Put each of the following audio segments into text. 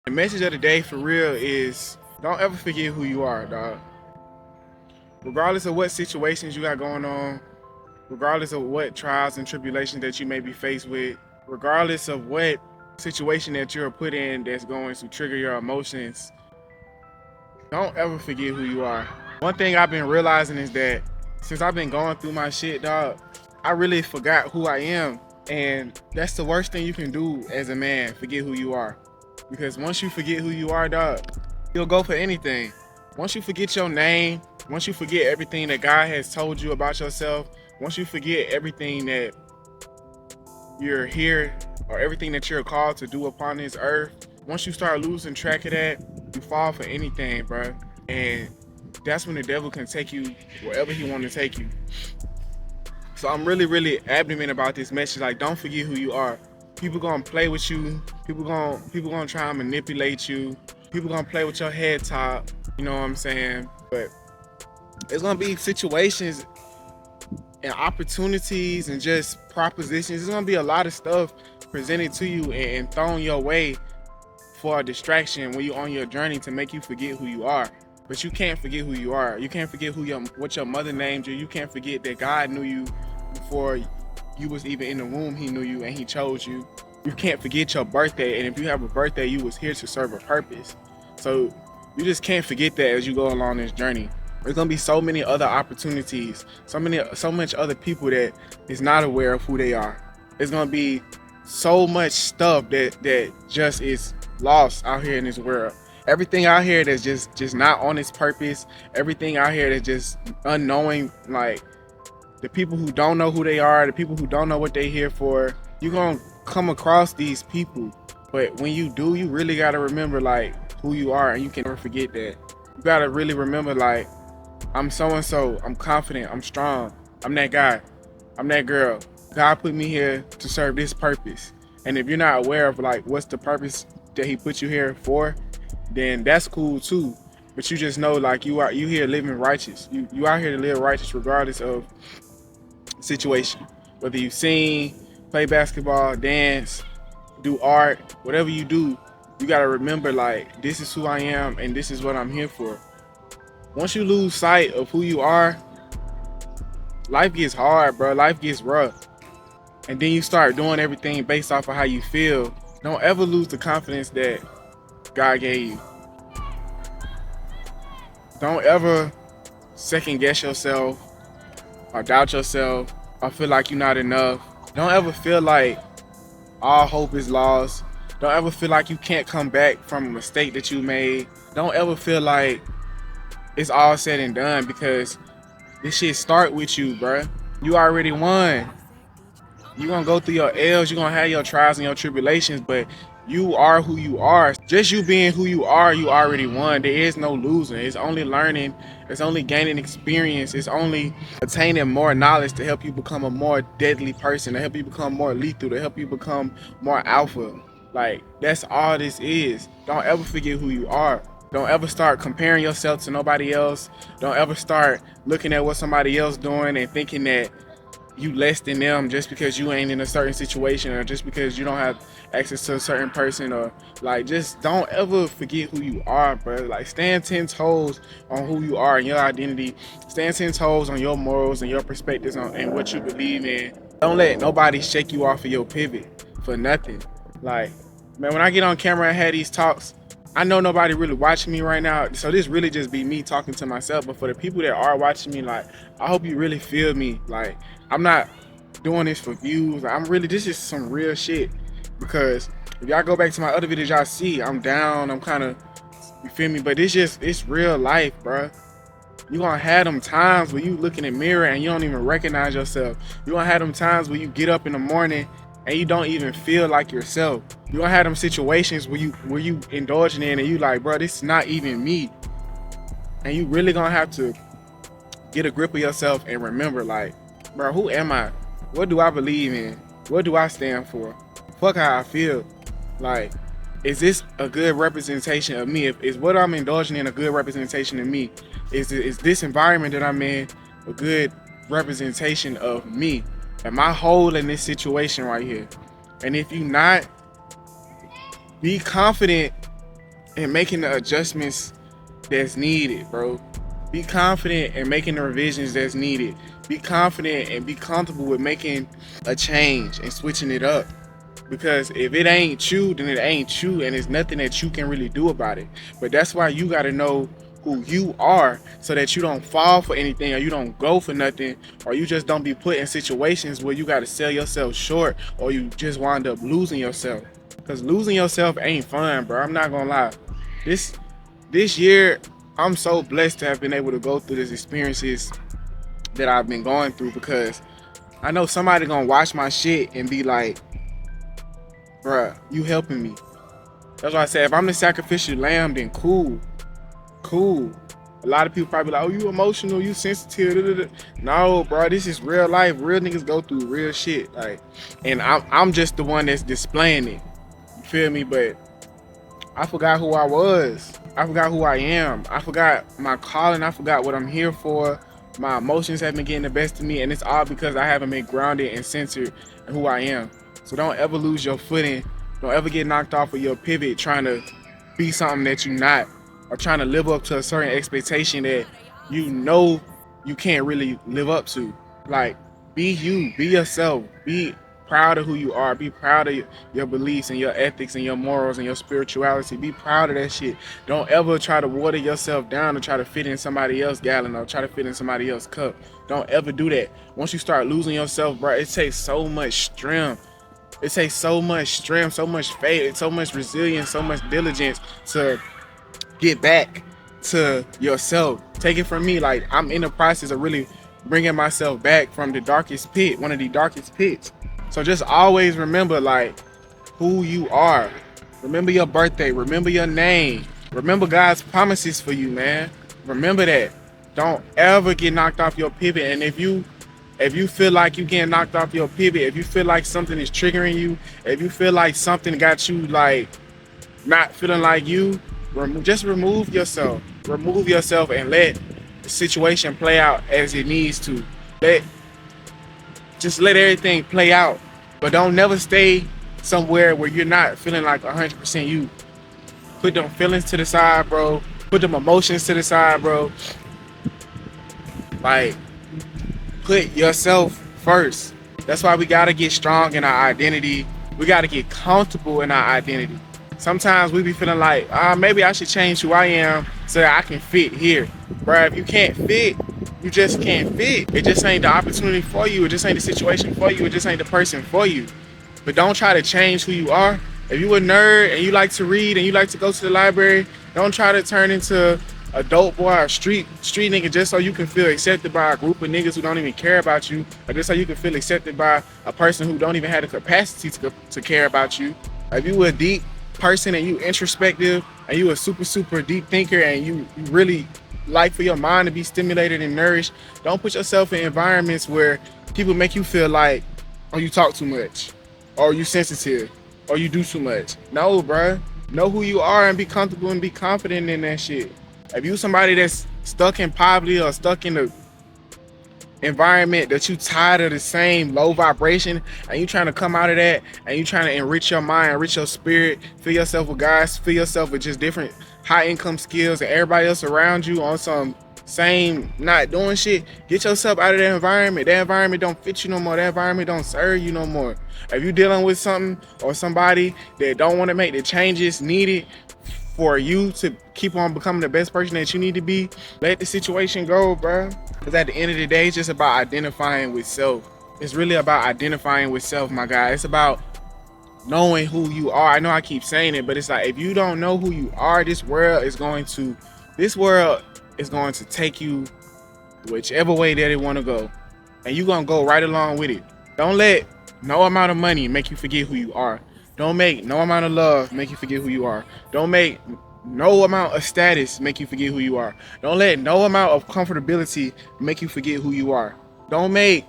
The message of the day for real is don't ever forget who you are, dog. Regardless of what situations you got going on, regardless of what trials and tribulations that you may be faced with, regardless of what situation that you're put in that's going to trigger your emotions, don't ever forget who you are. One thing I've been realizing is that since I've been going through my shit, dog, I really forgot who I am. And that's the worst thing you can do as a man, forget who you are. Because once you forget who you are, dog, you'll go for anything. Once you forget your name, once you forget everything that God has told you about yourself, once you forget everything that you're here or everything that you're called to do upon this earth, once you start losing track of that, you fall for anything, bro. And that's when the devil can take you wherever he wants to take you. So I'm really adamant about this message. Like, don't forget who you are. People gonna play with you. People gonna try and manipulate you. People gonna play with your head top. You know what I'm saying? But it's gonna be situations and opportunities and just propositions. There's gonna be a lot of stuff presented to you and thrown your way for a distraction when you're on your journey to make you forget who you are. But you can't forget who you are. You can't forget what your mother named you. You can't forget that God knew you before you was even in the womb. He knew you and he chose you. You can't forget your birthday, and if you have a birthday, you was here to serve a purpose. So you just can't forget that as you go along this journey. There's gonna be so many other opportunities, so much other people that is not aware of who they are. There's gonna be so much stuff that just is lost out here in this world. Everything out here that's just not on its purpose. Everything out here that's just unknowing. Like the people who don't know who they are, the people who don't know what they're here for. You're gonna come across these people, but when you do, you really gotta remember like who you are, and you can never forget that. You gotta really remember like, I'm so and so. I'm confident. I'm strong. I'm that guy. I'm that girl. God put me here to serve this purpose. And if you're not aware of like what's the purpose that he put you here for, then that's cool too. But you just know like you here living righteous. You out here to live righteous regardless of situation. Whether you sing, play basketball, dance, do art, whatever you do, you gotta remember like this is who I am and this is what I'm here for. Once you lose sight of who you are, life gets hard, bro. Life gets rough. And then you start doing everything based off of how you feel. Don't ever lose the confidence that God gave you. Don't ever second guess yourself or doubt yourself or feel like you're not enough. Don't ever feel like all hope is lost. Don't ever feel like you can't come back from a mistake that you made. Don't ever feel like it's all said and done, because this shit start with you, bruh. You already won. You're gonna go through your L's, you're gonna have your trials and your tribulations, but you are who you are. Just you being who you already won. There is no losing. It's only learning, it's only gaining experience, it's only attaining more knowledge to help you become a more deadly person, to help you become more lethal, to help you become more alpha. Like, that's all this is. Don't ever forget who you are. Don't ever start comparing yourself to nobody else. Don't ever start looking at what somebody else doing and thinking that you less than them just because you ain't in a certain situation, or just because you don't have access to a certain person, or like, just don't ever forget who you are, bro. Like, stand 10 toes on who you are and your identity. Stand 10 toes on your morals and your perspectives on and what you believe in. Don't let nobody shake you off of your pivot for nothing. Like, man, when I get on camera and have these talks, I know nobody really watching me right now, so this really just be me talking to myself. But for the people that are watching me, like, I hope you really feel me. Like, I'm not doing this for views. I'm really, this is some real shit. Because if y'all go back to my other videos, y'all see I'm down. I'm kind of, you feel me? But it's real life, bro. You gonna have them times where you look in the mirror and you don't even recognize yourself. You gonna have them times where you get up in the morning and you don't even feel like yourself. You gonna have them situations where you indulging in and you like, bro, this is not even me. And you really gonna have to get a grip of yourself and remember, like, bro, who am I? What do I believe in? What do I stand for? Fuck how I feel. Like, is this a good representation of me? Is what I'm indulging in a good representation of me? Is this environment that I'm in a good representation of me? Am I whole in this situation right here? And if you not, be confident in making the adjustments that's needed, bro. Be confident in making the revisions that's needed. Be confident and be comfortable with making a change and switching it up. Because if it ain't you, then it ain't you, and there's nothing that you can really do about it. But that's why you gotta know who you are so that you don't fall for anything, or you don't go for nothing, or you just don't be put in situations where you gotta sell yourself short, or you just wind up losing yourself. Because losing yourself ain't fun, bro. I'm not gonna lie. This year, I'm so blessed to have been able to go through these experiences that I've been going through, because I know somebody gonna watch my shit and be like, bruh, you helping me. That's why I said, if I'm the sacrificial lamb, then cool. A lot of people probably like, oh, you emotional, you sensitive. Da, da, da. No, bro, this is real life. Real niggas go through real shit. Like, and I'm just the one that's displaying it. You feel me? But I forgot who I was. I forgot who I am. I forgot my calling. I forgot what I'm here for. My emotions have been getting the best of me, and it's all because I haven't been grounded and centered in who I am. So don't ever lose your footing. Don't ever get knocked off of your pivot trying to be something that you're not, or trying to live up to a certain expectation that you know you can't really live up to. Like, be you, be yourself, be proud of who you are, be proud of your beliefs and your ethics and your morals and your spirituality. Be proud of that shit. Don't ever try to water yourself down or try to fit in somebody else's gallon or try to fit in somebody else's cup. Don't ever do that. Once you start losing yourself, bro, it takes so much strength. It takes so much strength, so much faith, so much resilience, so much diligence to get back to yourself. Take it from me, like, I'm in the process of really bringing myself back from the darkest pit, one of the darkest pits. So just always remember, like, who you are. Remember your birthday. Remember your name. Remember God's promises for you, man. Remember that. Don't ever get knocked off your pivot. And if you feel like you getting knocked off your pivot, if you feel like something is triggering you, if you feel like something got you like not feeling like you, just remove yourself. Remove yourself and let the situation play out as it needs to. Just let everything play out. But don't never stay somewhere where you're not feeling like 100% you. Put them feelings to the side, bro. Put them emotions to the side, bro. Like, put yourself first. That's why we gotta get strong in our identity. We gotta get comfortable in our identity. Sometimes we be feeling like, maybe I should change who I am so that I can fit here. Bro, if you can't fit, you just can't fit. It just ain't the opportunity for you. It just ain't the situation for you. It just ain't the person for you. But don't try to change who you are. If you a nerd and you like to read and you like to go to the library, don't try to turn into a dope boy or street nigga just so you can feel accepted by a group of niggas who don't even care about you, or just so you can feel accepted by a person who don't even have the capacity to care about you. If you a deep person and you introspective and you a super deep thinker and you really like for your mind to be stimulated and nourished, don't put yourself in environments where people make you feel like, oh, you talk too much, or you sensitive, or you do too much. No, bruh. Know who you are and be comfortable and be confident in that shit. If you somebody that's stuck in poverty or stuck in the environment that you tired of the same low vibration and you trying to come out of that and you trying to enrich your mind, enrich your spirit, fill yourself with guys, fill yourself with just different high income skills and everybody else around you on some same not doing shit, get yourself out of that environment. That environment don't fit you no more. That environment don't serve you no more. If you dealing with something or somebody that don't want to make the changes needed for you to keep on becoming the best person that you need to be, let the situation go, bro. Because at the end of the day, it's just about identifying with self. It's really about identifying with self, my guy. It's about knowing who you are. I know I keep saying it, but it's like, if you don't know who you are, this world is going to take you whichever way that it want to go, and you're gonna go right along with it. Don't let no amount of money make you forget who you are. Don't make no amount of love make you forget who you are. Don't make no amount of status make you forget who you are. Don't let no amount of comfortability make you forget who you are. Don't make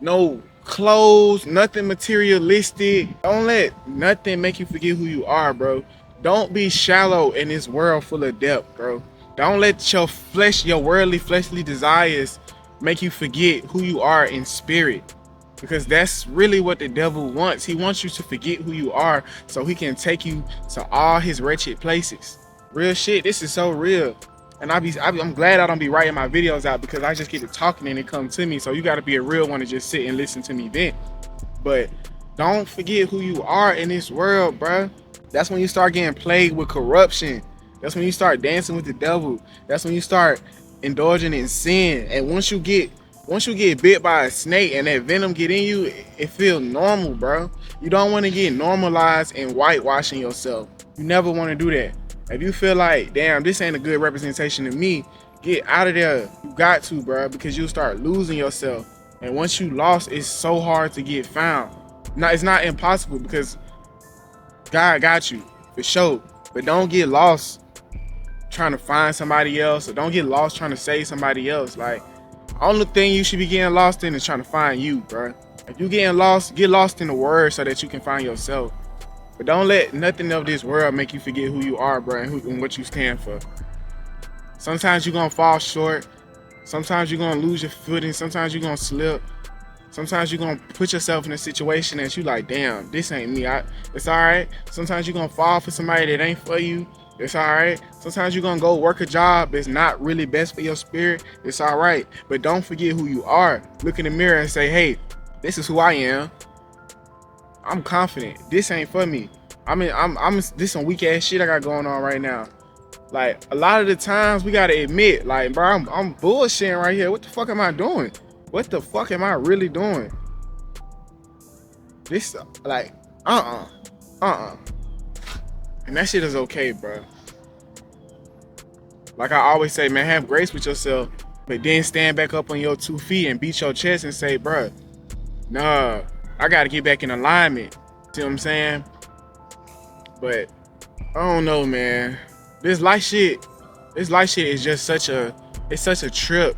no clothes, nothing materialistic. Don't let nothing make you forget who you are, bro. Don't be shallow in this world full of depth, bro. Don't let your flesh, your worldly, fleshly desires make you forget who you are in spirit. Because that's really what the devil wants. He wants you to forget who you are so he can take you to all his wretched places. Real shit. This is so real. And I'm glad I don't be writing my videos out because I just get to talking and it comes to me. So you got to be a real one to just sit and listen to me vent. But don't forget who you are in this world, bruh. That's when you start getting plagued with corruption. That's when you start dancing with the devil. That's when you start indulging in sin. And once you get bit by a snake and that venom get in you, it feels normal, bro. You don't want to get normalized and whitewashing yourself. You never want to do that. If you feel like, damn, this ain't a good representation of me, get out of there. You got to, bro, because you'll start losing yourself. And once you lost, it's so hard to get found. Now, it's not impossible because God got you, for sure. But don't get lost trying to find somebody else, or don't get lost trying to save somebody else. Like, only thing you should be getting lost in is trying to find you, bro. If you getting lost, get lost in the word so that you can find yourself. But don't let nothing of this world make you forget who you are, bro, and what you stand for. Sometimes you're gonna fall short. Sometimes you're gonna lose your footing. Sometimes you're gonna slip. Sometimes you're gonna put yourself in a situation that you like, damn, this ain't me. It's all right. Sometimes you're gonna fall for somebody that ain't for you. It's all right. Sometimes you're gonna go work a job that's not really best for your spirit. It's all right. But don't forget who you are. Look in the mirror and say, hey, this is who I am. I'm confident. This ain't for me. This some weak ass shit I got going on right now. Like, a lot of the times we gotta admit, like, bro, I'm bullshitting right here. What the fuck am I doing? What the fuck am I really doing? This, like, And that shit is okay, bro. Like I always say, man, have grace with yourself, but then stand back up on your 2 feet and beat your chest and say, bro, nah, I gotta get back in alignment. See what I'm saying? But I don't know, man. This life shit is just such a trip.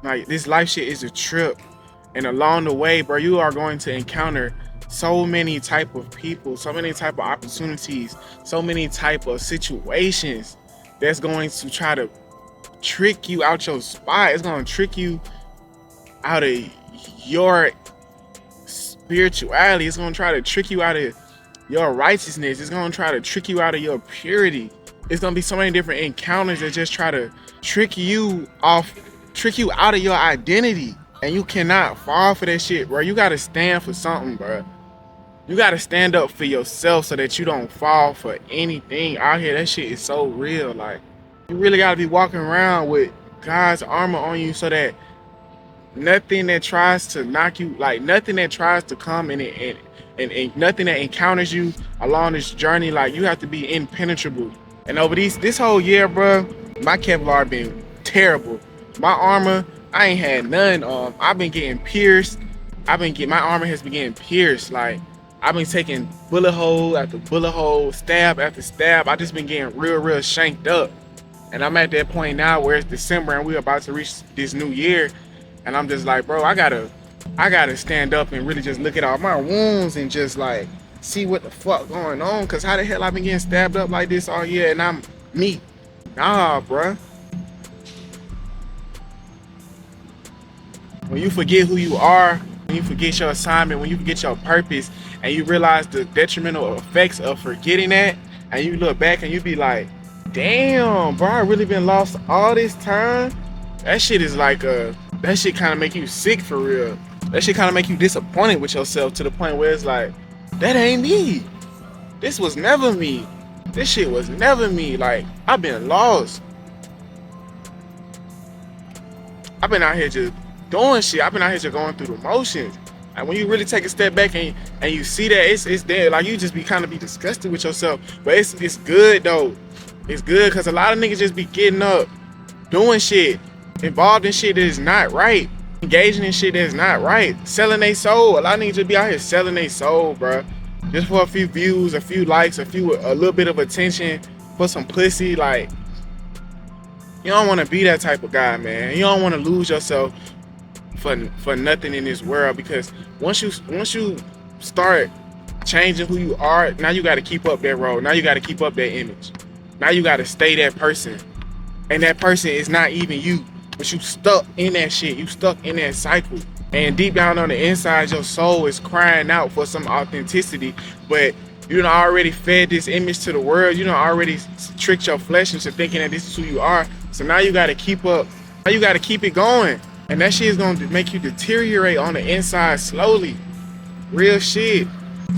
Like, this life shit is a trip. And along the way, bro, you are going to encounter so many type of people, so many type of opportunities, so many type of situations that's going to try to trick you out your spot. It's going to trick you out of your spirituality. It's going to try to trick you out of your righteousness. It's going to try to trick you out of your purity. It's going to be so many different encounters that just try to trick you out of your identity. And you cannot fall for that shit, bro. You got to stand for something, bro. You got to stand up for yourself so that you don't fall for anything out here. That shit is so real. Like, you really got to be walking around with God's armor on you so that nothing that tries to knock you, like nothing that tries to come and nothing that encounters you along this journey, like, you have to be impenetrable. And over this whole year, bro, my Kevlar been terrible. My armor, I ain't had none. I've been getting pierced. My armor has been getting pierced. Like, I've been taking bullet hole after bullet hole, stab after stab. I just been getting real shanked up. And I'm at that point now where it's December and we're about to reach this new year. And I'm just like, bro, I gotta stand up and really just look at all my wounds and just like see what the fuck going on. Cause how the hell I've been getting stabbed up like this all year and I'm me? Nah, bro. When you forget who you are, when you forget your assignment, when you forget your purpose, and you realize the detrimental effects of forgetting that, and you look back and you be like, damn, bro, I really been lost all this time. That shit is like that shit kind of make you sick for real. That shit kind of make you disappointed with yourself to the point where it's like, that ain't me. This was never me. This shit was never me. Like, I've been lost. I've been out here just doing shit. I've been out here just going through the motions. And when you really take a step back and you see that it's there, like, you just be kind of be disgusted with yourself. But it's good though. It's good because a lot of niggas just be getting up, doing shit, involved in shit that is not right, engaging in shit that is not right, selling their soul. A lot of niggas just be out here selling their soul, bro, just for a few views, a few likes, a little bit of attention, for some pussy. Like, you don't want to be that type of guy, man. You don't want to lose yourself for nothing in this world, because once you start changing who you are, now you got to keep up that role. Now you got to keep up that image. Now you got to stay that person, and that person is not even you, but you stuck in that shit. You stuck in that cycle, and deep down on the inside, your soul is crying out for some authenticity, but You done already fed this image to the world. You done already tricked your flesh into thinking that this is who you are. So now you gotta keep up. Now you gotta keep it going. And that shit is gonna make you deteriorate on the inside slowly. Real shit.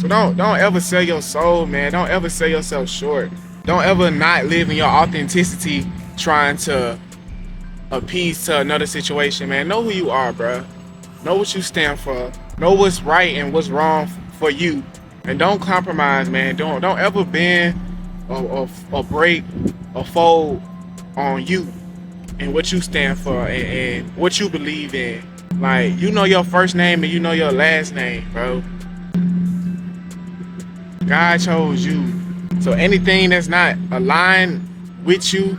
So don't ever sell your soul, man. Don't ever sell yourself short. Don't ever not live in your authenticity trying to appease to another situation, man. Know who you are, bro. Know what you stand for. Know what's right and what's wrong for you. And don't compromise, man. Don't ever bend or break or fold on you and what you stand for and what you believe in. Like, you know your first name and you know your last name, bro. God chose you. So anything that's not aligned with you,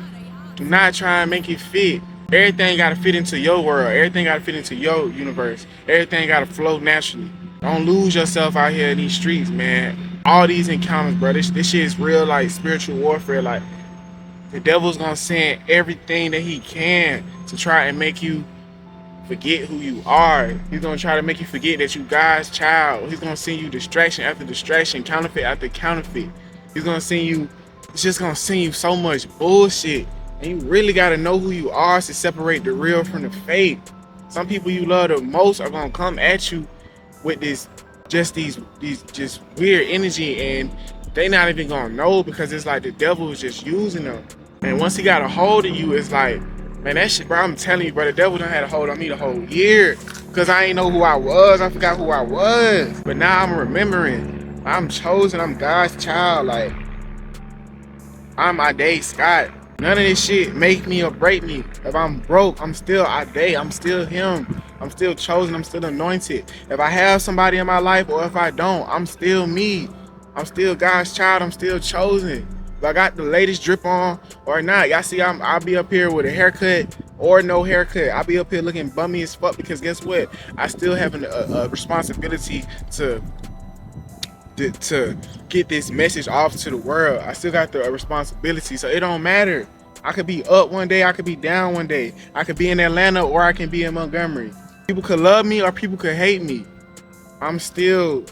do not try and make it fit. Everything gotta fit into your world. Everything gotta fit into your universe. Everything gotta flow naturally. Don't lose yourself out here in these streets, man. All these encounters, bro. This shit is real, like, spiritual warfare. Like, the devil's gonna send everything that he can to try and make you forget who you are. He's gonna try to make you forget that you God's child. He's gonna send you distraction after distraction, counterfeit after counterfeit. He's gonna send you, it's just gonna send you so much bullshit. And you really gotta know who you are to separate the real from the fake. Some people you love the most are gonna come at you with these just weird energy, and they not even gonna know, because it's like the devil is just using them. And once he got a hold of you, it's like, man, that shit, bro, I'm telling you, bro, the devil done had a hold on me the whole year. Cause I ain't know who I was. I forgot who I was. But now I'm remembering. I'm chosen. I'm God's child. Like, I'm Ade Scott. None of this shit make me or break me. If I'm broke, I'm still Ade. I'm still him. I'm still chosen. I'm still anointed. If I have somebody in my life or if I don't, I'm still me. I'm still God's child. I'm still chosen. If I got the latest drip on or not, y'all see, I'll be up here with a haircut or no haircut. I'll be up here looking bummy as fuck, because guess what? I still have a responsibility to get this message off to the world. I still got the responsibility, so it don't matter. I could be up one day, I could be down one day. I could be in Atlanta or I can be in Montgomery. People could love me or people could hate me. I'm still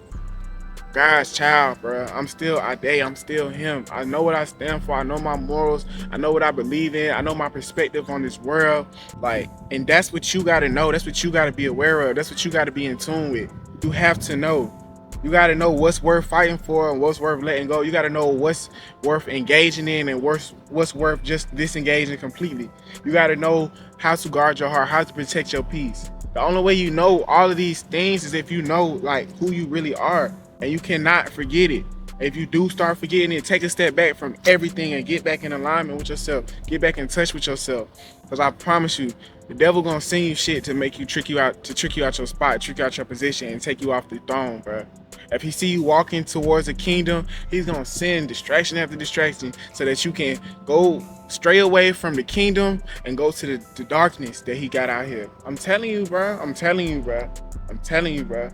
God's child, bro. I'm still Ade. I'm still him. I know what I stand for. I know my morals. I know what I believe in. I know my perspective on this world. Like, and that's what you gotta know. That's what you gotta be aware of. That's what you gotta be in tune with. You have to know. You gotta know what's worth fighting for and what's worth letting go. You gotta know what's worth engaging in and what's worth just disengaging completely. You gotta know how to guard your heart, how to protect your peace. The only way you know all of these things is if you know, like, who you really are. And you cannot forget it. If you do start forgetting it, take a step back from everything and get back in alignment with yourself. Get back in touch with yourself. Because I promise you, the devil gonna send you shit to make you trick you out your spot, trick you out your position, and take you off the throne, bro. If he see you walking towards the kingdom, he's gonna send distraction after distraction so that you can go stray away from the kingdom and go to the darkness that he got out here. I'm telling you, bro. I'm telling you, bro. I'm telling you, bro.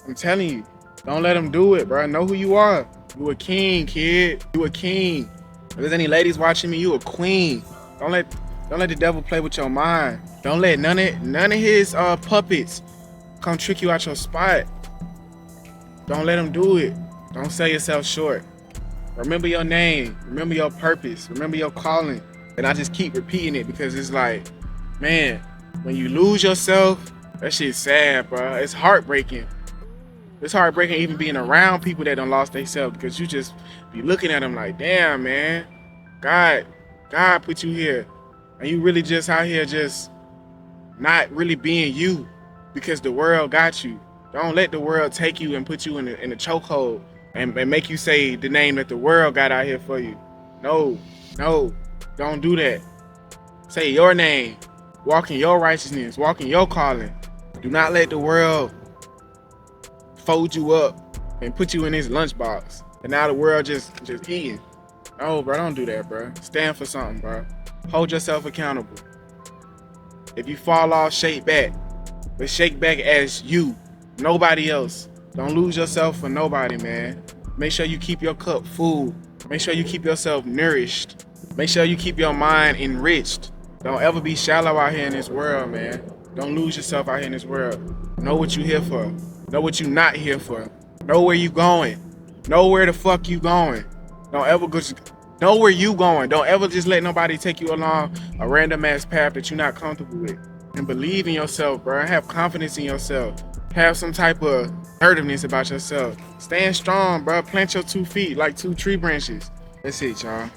I'm telling you. Don't let them do it, bro. Know who you are. You a king, kid. You a king. If there's any ladies watching me, you a queen. Don't let the devil play with your mind. Don't let none of his puppets come trick you out your spot. Don't let them do it. Don't sell yourself short. Remember your name. Remember your purpose. Remember your calling. And I just keep repeating it because it's like, man, when you lose yourself, that shit's sad, bro. It's heartbreaking. It's heartbreaking even being around people that done lost themselves, because you just be looking at them like, damn, man, God put you here. And you really just out here just not really being you because the world got you. Don't let the world take you and put you in a chokehold and make you say the name that the world got out here for you. No, don't do that. Say your name. Walk in your righteousness. Walk in your calling. Do not let the world fold you up and put you in his lunchbox, and now the world just eating. No, bro, don't do that, bro. Stand for something, bro. Hold yourself accountable. If you fall off, shake back, but shake back as you, nobody else. Don't lose yourself for nobody, man. Make sure you keep your cup full. Make sure you keep yourself nourished. Make sure you keep your mind enriched. Don't ever be shallow out here in this world, man. Don't lose yourself out here in this world. Know what you're here for. Know what you're not here for. Know where you're going. Know where the fuck you going. Don't ever go. Know where you going. Don't ever just let nobody take you along a random ass path that you're not comfortable with. And believe in yourself, bro. Have confidence in yourself. Have some type of assertiveness about yourself. Stand strong, bro. Plant your 2 feet like 2 tree branches. That's it, y'all.